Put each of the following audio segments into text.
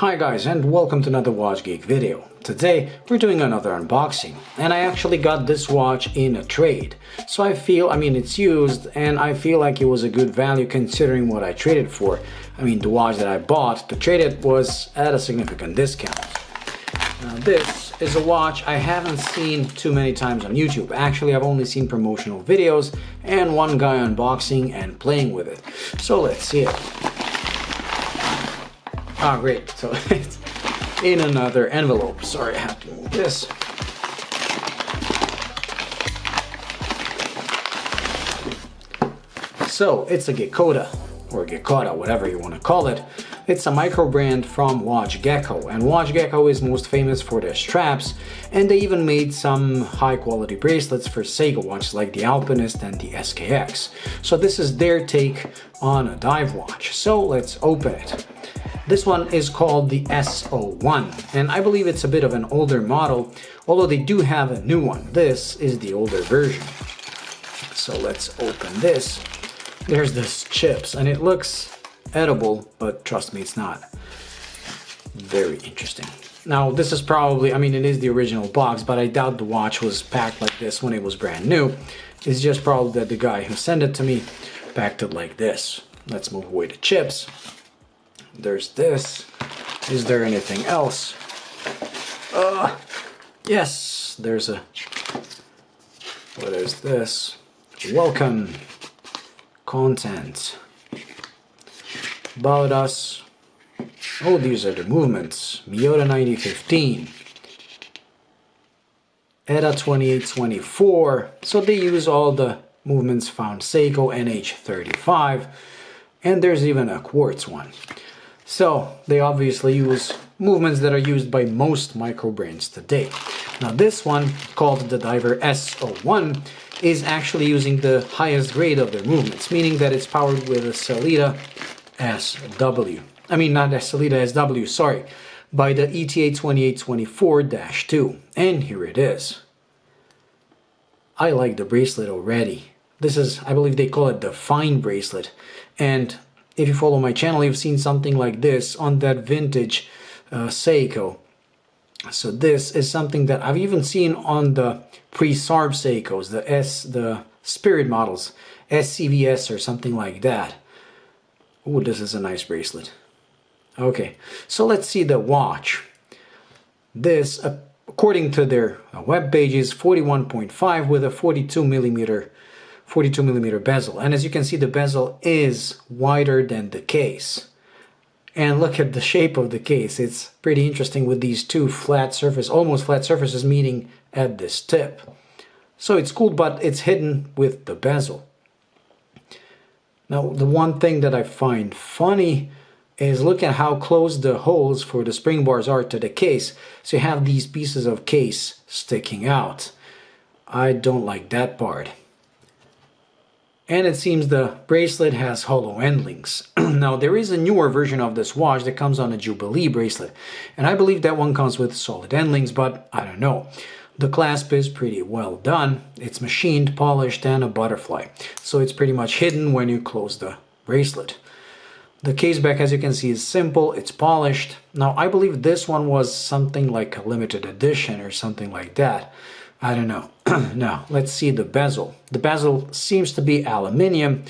Hi guys, and welcome to another Watch Geek video. Today we're doing another unboxing, and I actually got this watch in a trade. So it's used and I feel like it was a good value considering what I traded for. The watch that I bought to trade it was at a significant discount. Now this is a watch I haven't seen too many times on YouTube. Actually, I've only seen promotional videos and one guy unboxing and playing with it. So let's see it. Ah, great. So it's in another envelope. Sorry, I have to move this. So it's a Gekoda, or Gekoda, whatever you want to call it. It's a micro brand from Watch Gecko, and Watch Gecko is most famous for their straps, and they even made some high quality bracelets for Seiko watches like the Alpinist and the SKX. So this is their take on a dive watch. So let's open it. This one is called the S01, and I believe it's a bit of an older model, although they do have a new one. This is the older version. So let's open this. There's this chips, and it looks edible, but trust me, it's not. Very interesting. Now, this is probably, it is the original box, but I doubt the watch was packed like this when it was brand new. It's just probably that the guy who sent it to me packed it like this. Let's move away the chips. There's this. Is there anything else? Yes, there's a... What is this? Welcome. Content. About us. Oh, these are the movements. Miyota 9015. ETA 2824. So they use all the movements found Seiko NH35. And there's even a quartz one. So they obviously use movements that are used by most micro brands today. Now this one, called the Diver S01, is actually using the highest grade of their movements, meaning that it's powered with a Sellita SW. Not a Sellita SW, sorry, by the ETA 2824-2. And here it is. I like the bracelet already. This is, I believe they call it the fine bracelet. And if you follow my channel, you've seen something like this on that vintage Seiko. So this is something that I've even seen on the pre-SARB Seikos, the Spirit models, SCVS or something like that. Oh, this is a nice bracelet. Okay, so let's see the watch. This, according to their web page, is 41.5 with a 42 millimeter bezel, and as you can see, the bezel is wider than the case. And look at the shape of the case. It's pretty interesting with these two almost flat surfaces meeting at this tip. So it's cool, but it's hidden with the bezel. Now, the one thing that I find funny is look at how close the holes for the spring bars are to the case. So you have these pieces of case sticking out. I don't like that part. And it seems the bracelet has hollow end links. Now, there is a newer version of this watch that comes on a Jubilee bracelet, and I believe that one comes with solid end links, but I don't know. The clasp is pretty well done. It's machined, polished, and a butterfly, so it's pretty much hidden when you close the bracelet. The case back, as you can see, is simple, it's polished. Now, I believe this one was something like a limited edition or something like that. I don't know. Now, let's see the bezel. The bezel seems to be aluminium.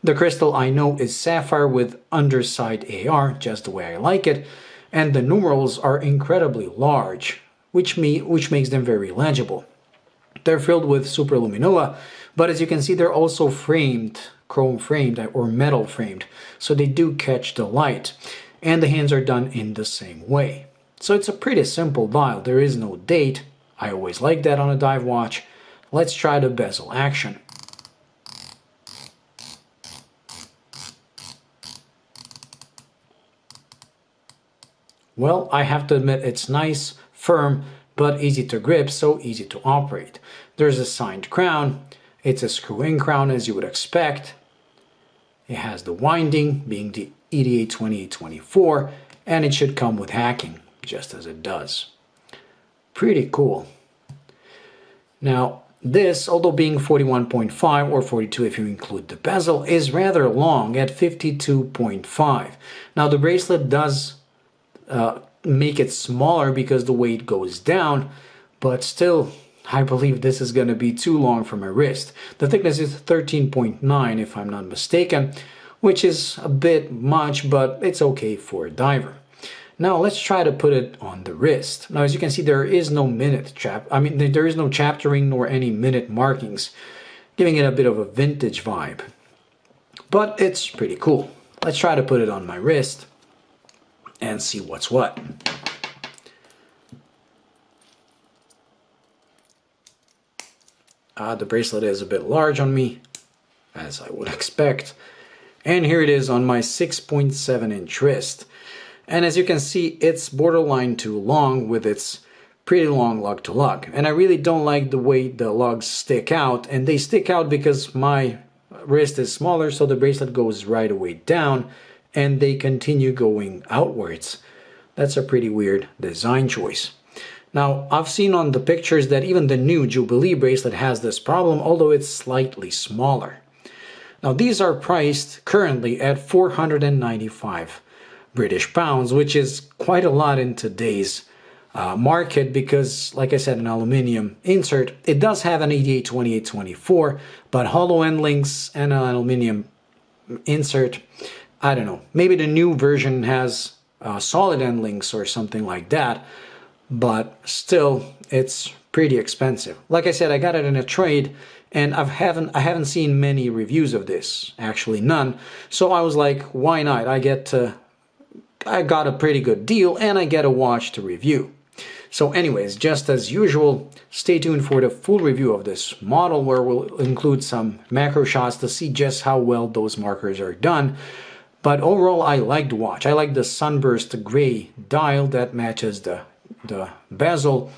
The crystal, I know, is sapphire with underside AR, just the way I like it. And the numerals are incredibly large, which makes them very legible. They're filled with superluminova, but as you can see, they're also framed, chrome framed or metal framed, so they do catch the light. And the hands are done in the same way. So it's a pretty simple dial. There is no date. I always like that on a dive watch. Let's try the bezel action. Well, I have to admit it's nice, firm, but easy to grip, so easy to operate. There's a signed crown. It's a screw-in crown as you would expect. It has the winding, being the ETA 2824, and it should come with hacking, just as it does. Pretty cool. Now, this, although being 41.5 or 42 if you include the bezel, is rather long at 52.5. Now, the bracelet does make it smaller because the weight goes down, but still I believe this is going to be too long for my wrist. The thickness is 13.9 if I'm not mistaken, which is a bit much, but it's okay for a diver. Now let's try to put it on the wrist. Now as you can see, there is no there is no chaptering nor any minute markings, giving it a bit of a vintage vibe. But it's pretty cool. Let's try to put it on my wrist and see what's what. The bracelet is a bit large on me, as I would expect. And here it is on my 6.7 inch wrist. And as you can see, it's borderline too long with its pretty long lug to lug. And I really don't like the way the lugs stick out. And they stick out because my wrist is smaller, so the bracelet goes right away down and they continue going outwards. That's a pretty weird design choice. Now, I've seen on the pictures that even the new Jubilee bracelet has this problem, although it's slightly smaller. Now, these are priced currently at 495 British pounds, which is quite a lot in today's market because, like I said, an aluminium insert. It does have an 88-28-24, but hollow end links and an aluminium insert, I don't know. Maybe the new version has solid end links or something like that, but still, it's pretty expensive. Like I said, I got it in a trade, and I haven't seen many reviews of this, actually none. So I was like, why not? I got a pretty good deal, and I get a watch to review. So anyways, just as usual, stay tuned for the full review of this model, where we'll include some macro shots to see just how well those markers are done. But overall, I like the watch. I like the sunburst gray dial that matches the bezel,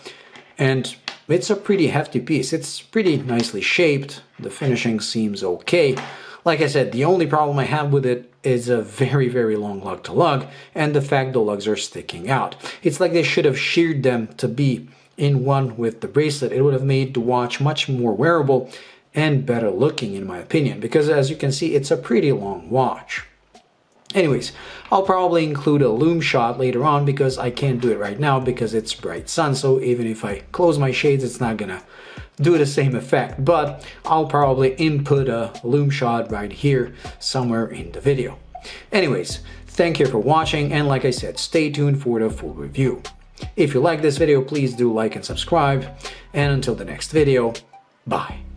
and it's a pretty hefty piece. It's pretty nicely shaped. The finishing seems okay. Like I said, the only problem I have with it is a very, very long lug to lug and the fact the lugs are sticking out. It's like they should have sheared them to be in one with the bracelet. It would have made the watch much more wearable and better looking, in my opinion, because as you can see, it's a pretty long watch. Anyways, I'll probably include a lume shot later on because I can't do it right now because it's bright sun, so even if I close my shades, it's not gonna do the same effect, but I'll probably input a lume shot right here somewhere in the video. Anyways, thank you for watching, and like I said, stay tuned for the full review. If you like this video, please do like and subscribe, and until the next video, bye.